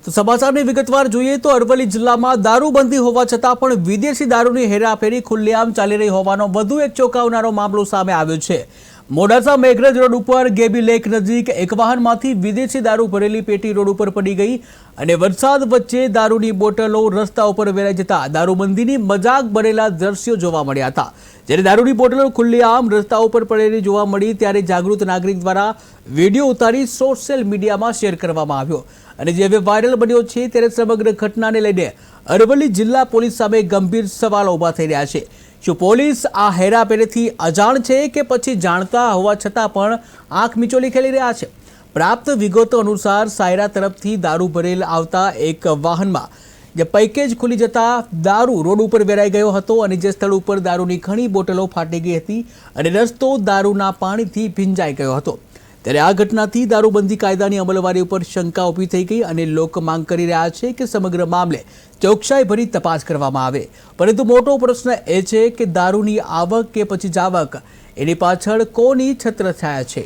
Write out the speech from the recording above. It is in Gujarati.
તો સમાચારની વિગતવાર જોઈએ તો અરવલ્લી જિલ્લામાં દારૂબંધી હોવા છતાં પણ વિદેશી દારૂની હેરાફેરી ખુલ્લેઆમ ચાલી રહી હોવાનો વધુ એક ચોંકાવનારો મામલો સામે આવ્યો છે। મોડાસા મેઘરજ રોડ ઉપર ગેબી લેક નજીક એક વાહનમાંથી વિદેશી દારૂ ભરેલી પેટી રોડ ઉપર પડી ગઈ અને વરસાદ વચ્ચે દારૂની બોટલો રસ્તા ઉપર વેરાઈ જતા દારૂબંધીની મજાક ભરેલા દ્રશ્યો જોવા મળ્યા હતા। જ્યારે દારૂની બોટલો ખુલ્લેઆમ રસ્તા ઉપર પડેલી જોવા મળી ત્યારે જાગૃત નાગરિક દ્વારા વિડીયો ઉતારી સોશિયલ મીડિયામાં શેર કરવામાં આવ્યો અને જે હવે વાયરલ બન્યો છે ત્યારે સમગ્ર ઘટનાને લઈને અરવલ્લી જિલ્લા પોલીસ સામે ગંભીર સવાલો ઊભા થઈ રહ્યા છે। શું પોલીસ આ હેરાફેરીથી અજાણ છે કે પછી જાણતા હોવા છતાં પણ આંખ મીચોલી ખેલી રહ્યા છે? પ્રાપ્ત વિગતો અનુસાર સાયરા તરફથી દારૂ ભરેલ આવતા એક વાહનમાં જે પેકેજ ખુલી જતા દારૂ રોડ ઉપર વેરાઈ ગયો હતો અને જે સ્થળ ઉપર દારૂની ઘણી બોટલો ફાટી ગઈ હતી અને રસ્તો દારૂના પાણીથી ભીંજાઈ ગયો હતો। ત્યારે આ ઘટનાથી દારૂબંધી કાયદાની અમલવારી ઉપર શંકા ઊભી થઈ ગઈ અને લોકો માંગ કરી રહ્યા છે કે સમગ્ર મામલે ચોકસાઈભરી તપાસ કરવામાં આવે। પરંતુ મોટો પ્રશ્ન એ છે કે દારૂની આવક કે પછી જાવક એની પાછળ કોની છત્રછાયા છે?